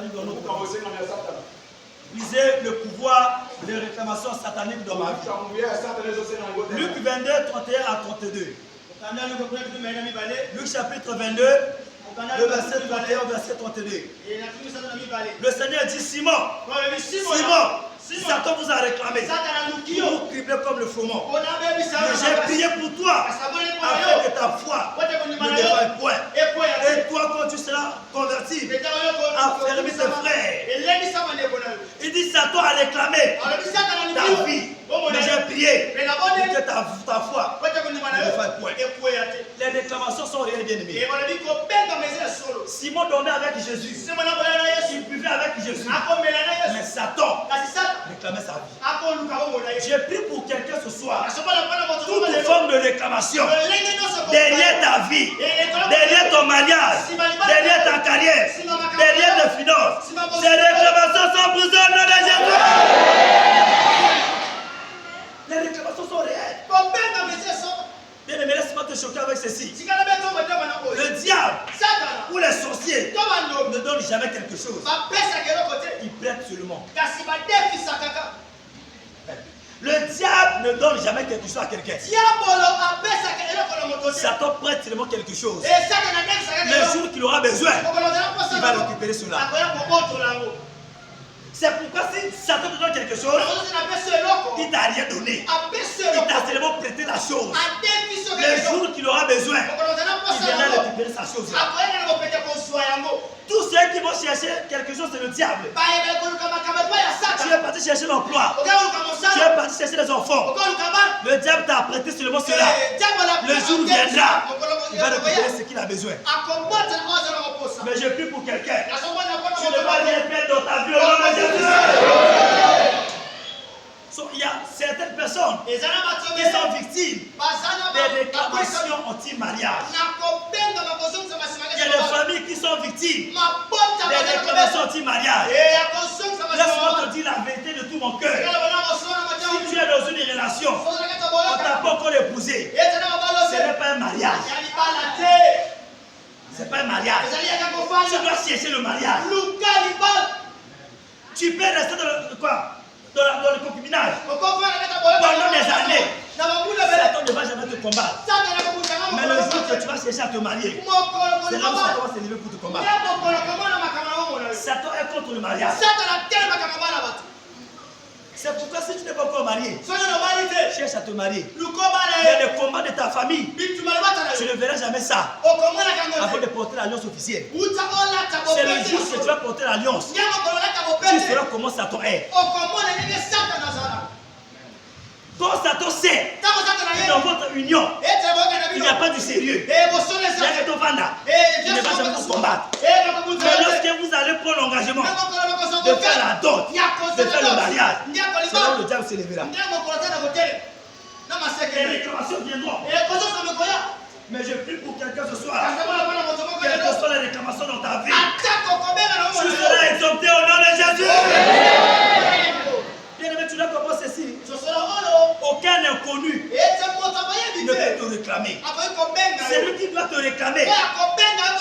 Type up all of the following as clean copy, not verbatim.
satanique dans notre vie. Lisez le pouvoir de réclamation satanique dans ma vie. Luc 22, 31 à 32. Luc chapitre 22, le verset 31 au verset 32. Le Seigneur dit Simon, Satan vous a réclamé pour cribler comme le froment. Mais j'ai prié pour toi afin que ta foi ne défaille point. Et toi, quand tu seras converti, affermis tes frères. Il dit Satan a réclamé ta vie. Mais j'ai prié pour que ta foi ne défaille point. Les réclamations sont réelles, bien-aimés. Simon dormait avec Jésus. Il buvait avec Jésus. Mais Satan réclamait sa vie. J'ai prié pour quelqu'un ce soir. Toute forme de réclamation derrière ta vie, derrière ton mariage, derrière ta carrière, derrière tes finances, ces réclamations sont brisées au nom de Jésus. Les réclamations sont réelles. Bien aimé, laisse-moi te choquer avec ceci. Le diable ou les sorciers ne donnent jamais quelque chose. Ils prêtent seulement. Le diable ne donne jamais quelque chose à quelqu'un. Satan prête seulement quelque chose. Le jour qu'il aura besoin, il va récupérer cela. C'est pourquoi si Satan te donne quelque chose, il t'a rien donné. Il t'a seulement prêté la chose. Le jour qu'il aura besoin, il viendra récupérer sa chose. Tous ceux qui vont chercher quelque chose, c'est le diable. Tu es parti chercher l'emploi. Tu es parti chercher les enfants. Le diable t'a prêté seulement cela. Le jour viendra, il va récupérer ce qu'il a besoin. Mais je prie pour quelqu'un. Tu ne vas rien perdre dans ta vie au nom de Jésus. Il y a certaines personnes qui sont victimes des réclamations anti-mariage. Il y a des familles qui sont victimes des réclamations anti-mariage. Laisse-moi te dire la vérité de tout mon cœur. Si tu es dans une relation, on ne t'a pas encore épousé, ce n'est pas un mariage. Ce n'est pas un mariage. Tu dois chercher le mariage. Tu peux rester dans le concubinage pendant des années. Satan ne va jamais te combattre. Mais le jour que tu vas chercher à te marier, c'est là où Satan va se lever pour te combattre. Satan est contre le mariage. C'est pourquoi si tu n'es pas encore marié, cherche à te marier. Il y a des combats de ta famille. Tu ne verras jamais ça avant de porter l'alliance officielle. C'est le jour que tu vas porter l'alliance. Tu sauras comment Satan est. Quand Satan sait que dans votre union, il n'y a pas du sérieux, il y a que ton vanda, il ne va jamais vous combattre. Mais lorsque vous allez prendre l'engagement de faire la dot, de faire le mariage, c'est là où le diable se lèvera. Les réclamations viendront. Mais je prie pour quelqu'un ce soir. Quelles que soient les réclamations dans ta vie, tu seras exempté au nom de Jésus. Bien aimé, tu dois comprendre ceci. Aucun inconnu ne peut te réclamer. Celui qui doit te réclamer,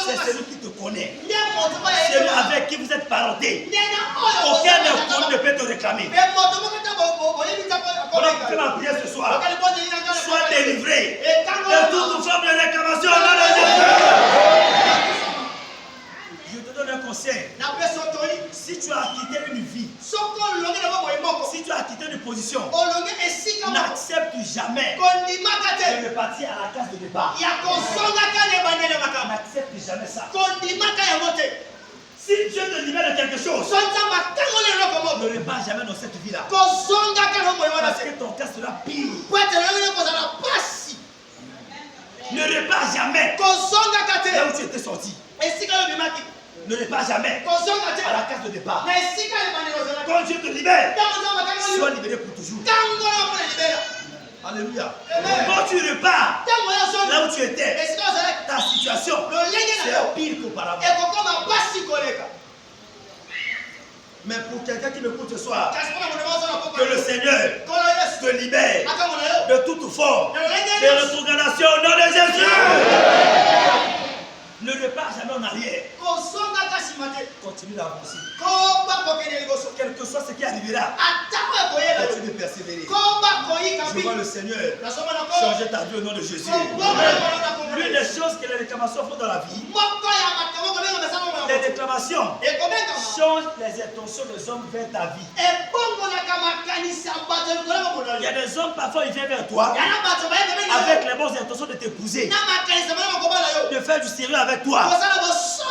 c'est celui qui te connaît. Celui avec qui vous êtes parenté. Aucun inconnu ne peut te réclamer. On a fait ma prière ce soir. Sois délivré de toute forme de réclamation au nom de Jésus. Je te donne un conseil. Si tu as quitté une vie, si tu as quitté une position, n'accepte jamais de repartir à la case de départ. N'accepte jamais ça. Si Dieu te libère de quelque chose, ne repars jamais dans cette vie-là. Parce que ton cas sera pire. Ne repars jamais là où tu étais sorti. Ne repars jamais à la case de départ. Quand Dieu te libère, sois libéré pour toujours. Alléluia. Quand tu repars là où tu étais, ta situation sera pire qu'auparavant. Mais pour quelqu'un qui m'écoute ce soir, que le Seigneur te libère de toute forme de rétrogradation au nom de Jésus. Ne repars jamais en arrière. Continue d'avancer. Quel que soit ce qui arrivera, continue de persévérer. Je vois le Seigneur changer ta vie au nom de Jésus. L'une des choses que les réclamations font dans la vie, les réclamations changent les intentions des hommes vers ta vie. Il y a des hommes, parfois, ils viennent vers toi avec les bonnes intentions de t'épouser, de faire du sérieux avec toi.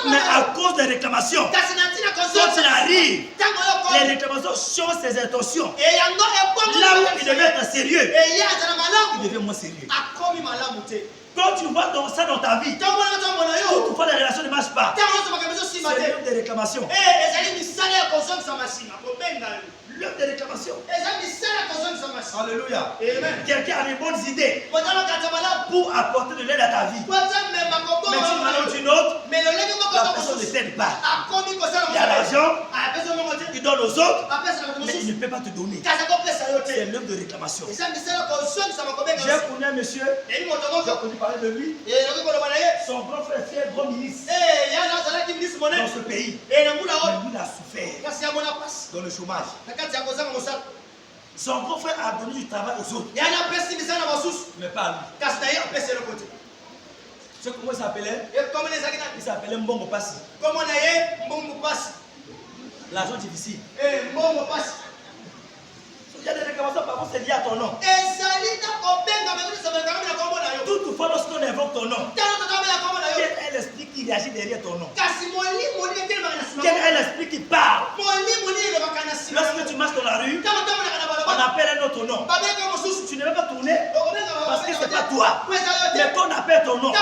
Mais à cause des réclamations, quand il arrive, les réclamations changent ses intentions. Là où il devait être sérieux, il devient moins sérieux. Quand tu vois ça dans ta vie, toutefois les relations ne marchent pas, c'est l'œuvre des réclamations. L'œuvre des réclamations. Alléluia. Quelqu'un a des bonnes idées pour apporter de l'aide à ta vie. Mais d'une manière ou d'une autre, la personne ne t'aide pas. Il a l'argent, il donne aux autres, mais il ne peut pas te donner. C'est l'œuvre de réclamation. J'ai connu un monsieur, j'ai connu parler de lui. Son grand frère fait grand ministre dans ce pays. Mais lui, il a souffert dans le chômage. Son grand frère a donné du travail aux autres, mais pas à lui. Tu sais comment il s'appelait? Il s'appelait Mbongo Passi. L'argent difficile. Il y a des réclamations, par contre, c'est lié à ton nom. Toutefois, lorsqu'on invoque ton nom, quel est l'esprit qui réagit derrière ton nom? Quel est l'esprit qui parle? Lorsque tu marches dans la rue, on appelle un autre nom. Tu ne veux pas tourner parce que ce n'est pas toi. Mais quand on appelle ton nom,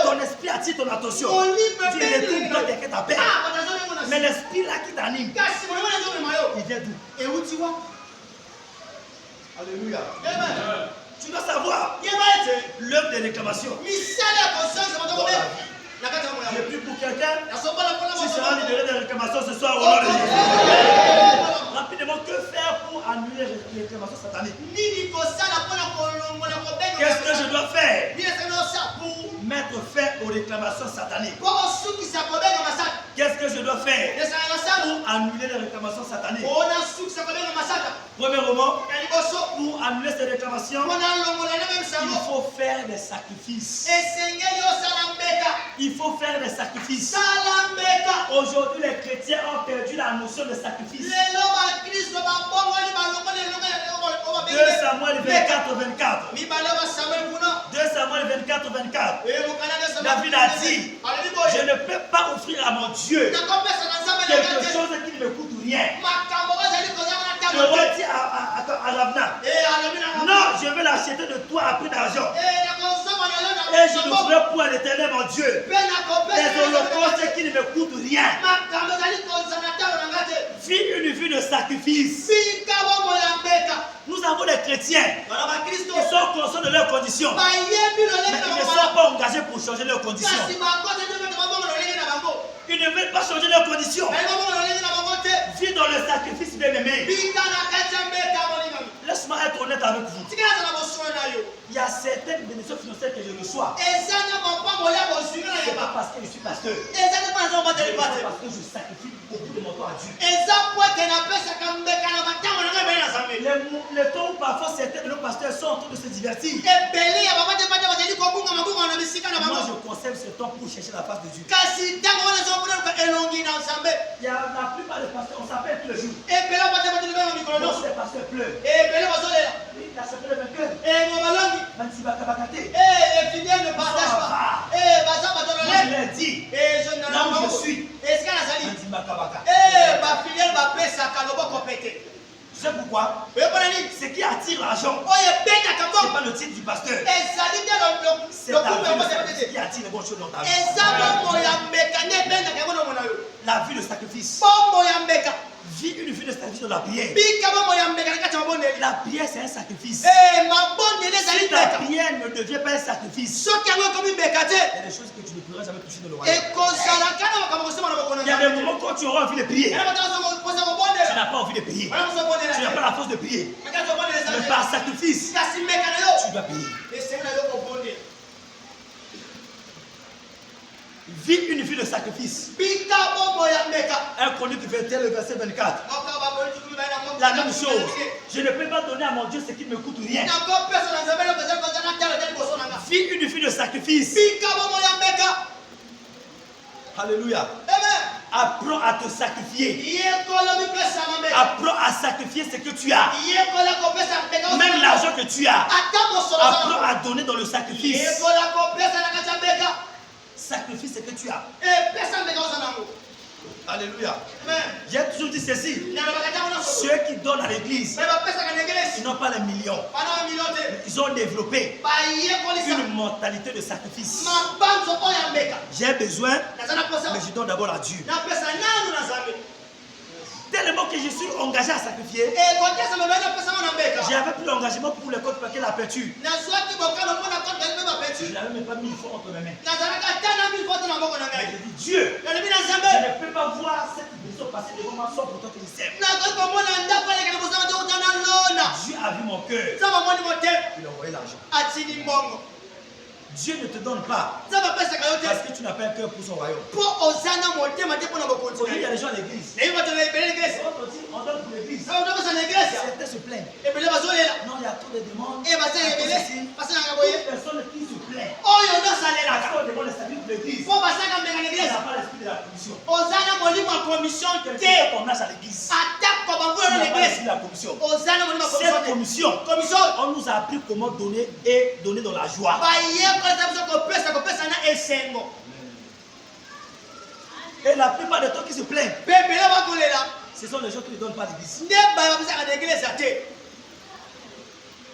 ton esprit attire ton attention. Tu retournes, toi, quelqu'un t'appelle. Mais l'esprit là qui t'anime, il vient d'où? Alléluia. Amen. Tu dois savoir l'œuvre des réclamations. Je prie pour quelqu'un qui sera libéré des réclamations ce soir au nom de Jésus. Rapidement, que faire pour annuler les réclamations sataniques? Qu'est-ce que je dois faire pour mettre fin aux réclamations sataniques? Qu'est-ce que je dois faire pour annuler les réclamations sataniques? Premièrement, pour annuler ces réclamations, il faut faire des sacrifices. Il faut faire des sacrifices. Aujourd'hui, les chrétiens ont perdu la notion de sacrifice. 2 Samuel 24, 24. 2 Samuel 24, 24. David a dit, je ne peux pas offrir à mon Dieu quelque chose qui ne me coûte rien. Je redis à l'avenant, non, je vais l'acheter de toi à prix d'argent. Et je le ferai pour l'Éternel mon Dieu. Les holocaustes qui ne me coûtent rien. Vis une vie de sacrifice. Nous avons des chrétiens qui sont conscients de leurs conditions, mais ils ne sont pas engagés pour changer leurs conditions. Ils ne veulent pas changer leurs conditions. Vis dans le sacrifice bien-aimé. Laisse-moi être honnête avec vous. Il y a certaines bénédictions financières que je reçois. C'est pas parce que je suis pasteur. C'est parce que je sacrifie beaucoup de mon temps à Dieu. Le temps où parfois certains de nos pasteurs sont en train de se divertir, moi je conserve ce temps pour chercher la face de Dieu. Il y a la plupart des pasteurs, on s'appelle tous les jours. Non, ces pasteurs pleurent. Il a accepté le vainqueur. Même s'il va kabakate. Ne partage pas. Moi je l'ai dit. Là où je suis. Tu sais pourquoi? Ce qui attire l'argent, ce n'est pas le titre du pasteur. C'est ta vie qui attire les bonnes choses dans ta vie. La vie de sacrifice. Vis une vie de sacrifice dans la prière. La prière c'est un sacrifice. Si ta prière ne devient pas un sacrifice, il y a des choses que tu ne pourras jamais toucher dans le royaume. Il y a des moments quand tu auras envie de prier, tu n'as pas envie de prier. Tu n'as pas la force de prier. Mais par sacrifice, tu dois prier. Vis une vie de sacrifice. 1 Chronique 21, le verset 24. La même chose. Je ne peux pas donner à mon Dieu ce qui me coûte rien. Vis une vie de sacrifice. Alléluia. Apprends à te sacrifier. Apprends à sacrifier ce que tu as. Même l'argent que tu as. Apprends à donner dans le sacrifice. Sacrifie ce que tu as. Alléluia. J'ai toujours dit ceci. Ceux qui donnent à l'église, ils n'ont pas les millions. Ils ont développé une mentalité de sacrifice. J'ai besoin, mais je donne d'abord à Dieu. Tellement que je suis engagé à sacrifier, j'avais plus d'engagement pour le code paquet la peinture. Je n'avais même pas mis une fois entre mes mains. Mais j'ai dit Dieu, je ne peux pas voir cette maison passer devant moi sans pourtant que je sème. Dieu a vu mon cœur. Il a envoyé l'argent. Dieu ne te donne pas parce que tu n'as pas un cœur pour son royaume. Il y a des gens à l'église. On donne pour l'église. Certains se plaignent. Non, il y a trop de demandes. Personne qui se plaint. Quand on demande le salut pour l'église, il n'a pas l'esprit de la commission. Quelqu'un qu'on a à l'église. Il n'a pas l'esprit de la commission. Cette commission, on nous a appris comment donner et donner dans la joie. Et la plupart des gens qui se plaignent, ce sont les gens qui ne donnent pas l'église.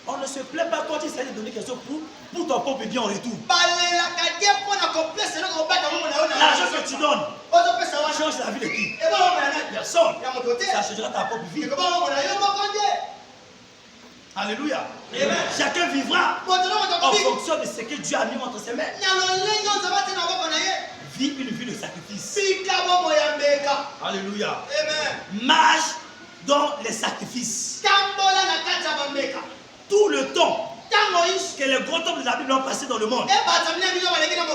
On ne se plaint pas quand il s'agit de donner quelque chose pour ton propre bien en retour. L'argent que tu donnes change la vie de qui? Personne. Ça changera ta propre vie. Alléluia. Chacun vivra en fonction de ce que Dieu a mis entre ses mains. Vis une vie de sacrifice. Alléluia. Marche dans les sacrifices. Tout le temps que les grands hommes de la Bible ont passé dans le monde,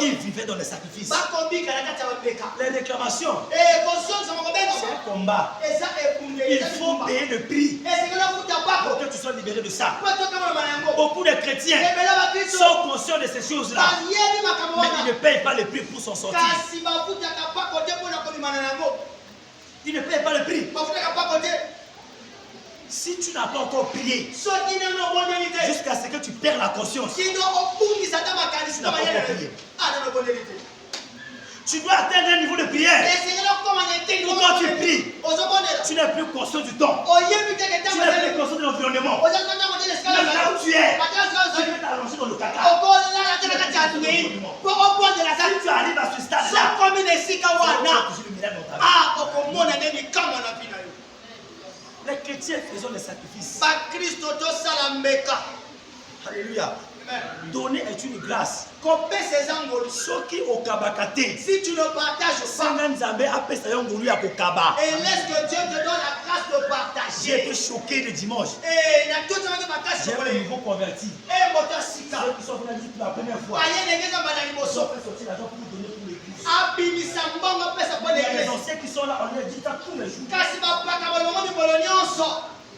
ils vivaient dans les sacrifices. Les réclamations, c'est un combat. Il faut payer le prix pour que tu sois libéré de ça. Beaucoup de chrétiens sont conscients de ces choses-là, mais ils ne payent pas le prix pour s'en sortir. Ils ne payent pas le prix. Si tu n'as pas encore prié jusqu'à ce que tu perds la conscience, tu n'as pas encore prié. Tu dois atteindre un niveau de prière. Quand tu pries, tu n'es plus conscient du temps. Tu n'es plus conscient de l'environnement. Même là où tu es, tu peux t'allonger dans le caca. Si tu arrives à ce stade-là, tu vas toucher le miracle dans ta vie. Les chrétiens faisons les sacrifices. Alléluia. Donner est une grâce. Si tu ne partages pas, et laisse que Dieu te donne la grâce de partager. J'ai été choqué le dimanche. J'ai un nouveau converti. Ceux qui sont venus pour la première fois, ils ont fait sortir l'argent pour donner pour l'église. Il y a les anciens qui sont là, on leur dit ça tous les jours.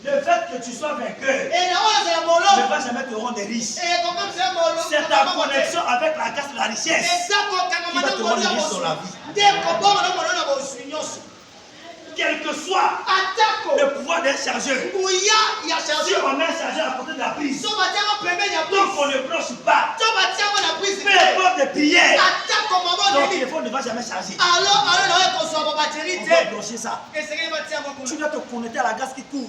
Le fait que tu sois vainqueur ne va jamais te rendre riche. C'est ta connexion avec la grâce de la richesse qui va te rendre riche dans la vie. Quel que soit le pouvoir d'un chargeur, si on met un chargeur à côté de la prise, donc on ne branche pas, peu importe les prières, ton téléphone ne va jamais charger. On va brancher ça. Tu dois te connecter à la grâce qui court.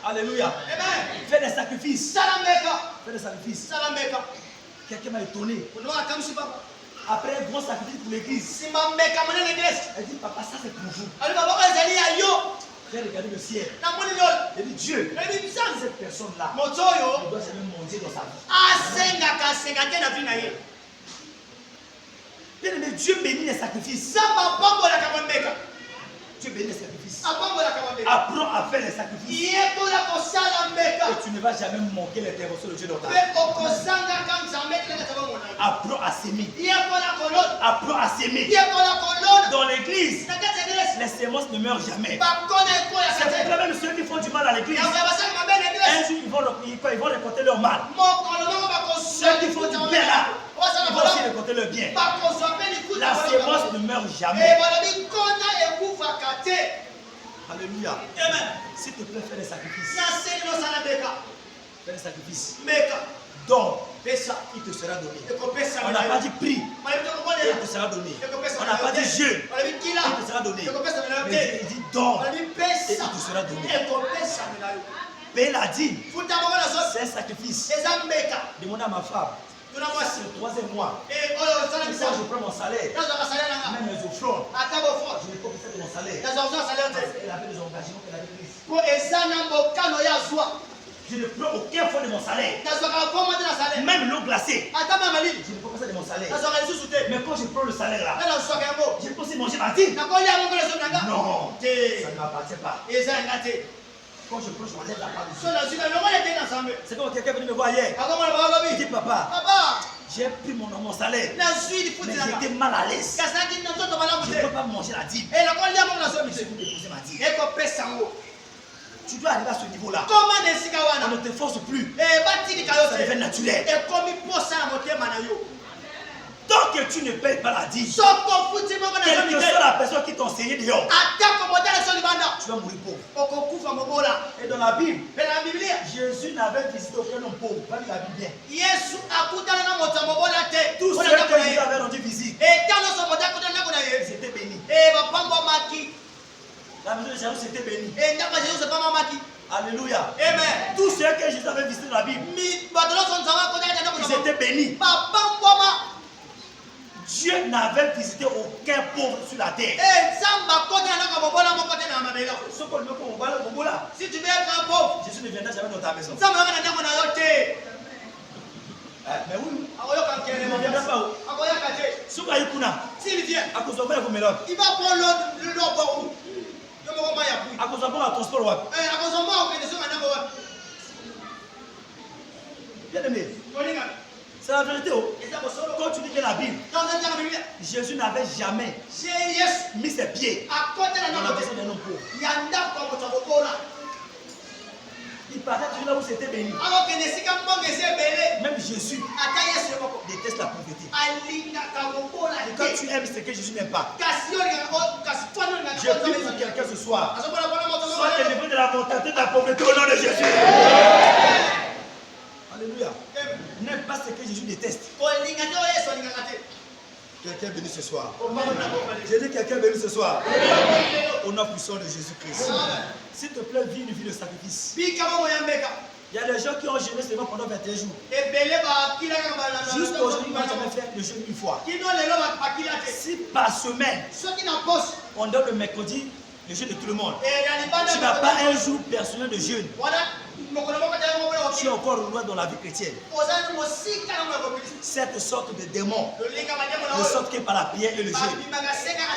Alléluia. Fais des sacrifices. Fais des sacrifices. Quelqu'un m'a étonné. Après un gros sacrifice pour l'église, elle dit papa, ça c'est pour vous. J'ai regardé le ciel. J'ai dit Dieu, cette personne-là ne doit jamais manger dans sa vie. Bien aimé, Dieu bénit les sacrifices. Dieu bénit les sacrifices. Apprends à faire les sacrifices. Et tu ne vas jamais manquer l'intervention de Dieu dans ta vie. Apprends à s'aimer. Apprends à s'aimer. Dans l'église, les semences ne meurent jamais. C'est pourquoi même ceux qui font du mal à l'église, un jour ils vont récolter leur mal. Ceux qui font du bien là, ils vont aussi récolter leur bien. La sémence ne meurt jamais. Alléluia. Amen. S'il te plaît, fais des sacrifices. Fais des sacrifices. Donc, il te sera donné. On n'a pas dit prie, il te sera donné. On n'a pas dit jeûne, il te sera donné. Mais il dit don, et il te sera donné. Payer la dîme, c'est un sacrifice. Demande à ma femme. C'est le 3e mois. Quand je prends mon salaire, même mes offrandes, je ne peux pas faire de mon salaire. Elle avait des engagements qu'elle avait pris. Je ne prends aucun fonds de mon salaire. Même l'eau glacée, je ne peux pas faire de mon salaire. Mais quand je prends le salaire là, je peux aussi manger ma dîme. Non, ça ne m'appartient pas. Quand je prends, je m'enlève la part dessus. C'est comme quelqu'un est venu me voir hier. Il dit, papa, j'ai pris mon salaire, mais j'étais mal à l'aise. Je ne peux pas manger la dîme. Je vais déposer ma dîme. Tu dois arriver à ce niveau-là. On ne te force plus. Ça devient naturel. Tant que tu ne payes pas la dîme, quelle que soit la personne qui t'a enseigné dehors, tu vas mourir pauvre. Et dans la Bible, Jésus n'avait visité aucun homme pauvre. Pas dit la Bible bien. Tous ceux que Jésus avait rendu visite, ils étaient bénis. La maison de Jérusalem était bénie. Alléluia. Amen. Tous ceux que Jésus avait visités dans la Bible, ils étaient bénis. Dieu n'avait visité aucun pauvre sur la terre. Si tu veux être un pauvre, Jésus ne viendra jamais dans ta maison. Mais oui, il ne viendra pas où? s'il vient, À cause de quoi vous mélangez? il va prendre l'eau. À cause de quoi transport? Bien aimé, c'est la vérité. Quand tu lis bien la Bible, Jésus n'avait jamais mis ses pieds dans la maison d'un homme pauvre. Il partait toujours là où c'était béni. Même Jésus déteste la pauvreté. Et quand tu aimes ce que Jésus n'aime pas, je prie pour quelqu'un ce soir. Sois délivré de la mentalité de la pauvreté au nom de Jésus. Alléluia. N'aime pas ce que Jésus déteste. Quelqu'un béni ce soir. J'ai dit quelqu'un béni ce soir. Au nom puissant de Jésus-Christ. S'il te plaît, vis une vie de sacrifice. Il y a des gens qui ont jeûné seulement pendant 21 jours. Jusqu'à aujourd'hui, ils n'ont jamais fait le jeûne une fois. Si par semaine, on donne le mercredi le jeûne de tout le monde, tu n'as pas un jour personnel de jeûne, tu es encore loin dans la vie chrétienne. Cette sorte de démon ne sort que par la prière et le jeûne.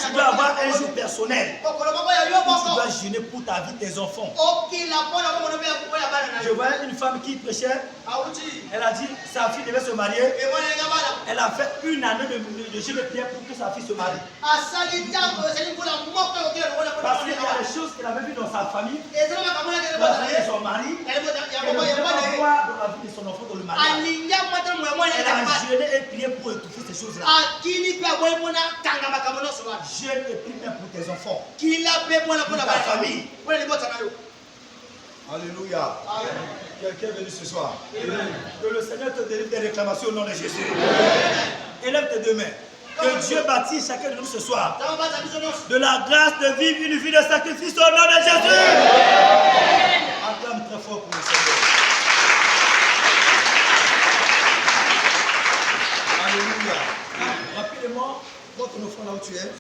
Tu dois avoir un jour personnel où tu dois jeûner pour ta vie, tes enfants. Je voyais une femme qui prêchait. Elle a dit sa fille devait se marier. Elle a fait une année de jeûne de prière pour que sa fille se marie. Parce qu'il y a des choses qu'elle avait vues dans sa famille, dans la famille de son mari. Elle ne voulait pas voir dans la vie de son enfant dans le mariage. Elle a jeûné et prié pour étouffer ces choses-là. Jeûne et prie même pour tes enfants, pour ta famille. Alléluia. Quelqu'un est venu ce soir. Que le Seigneur te délivre des réclamations au nom de Jésus. Élève tes deux mains. Que Dieu bâtisse chacun de nous ce soir de la grâce de vivre une vie de sacrifice au nom de Jésus. Acclame très fort pour le Seigneur. Alléluia. Rapidement, montre nos frères là où tu es.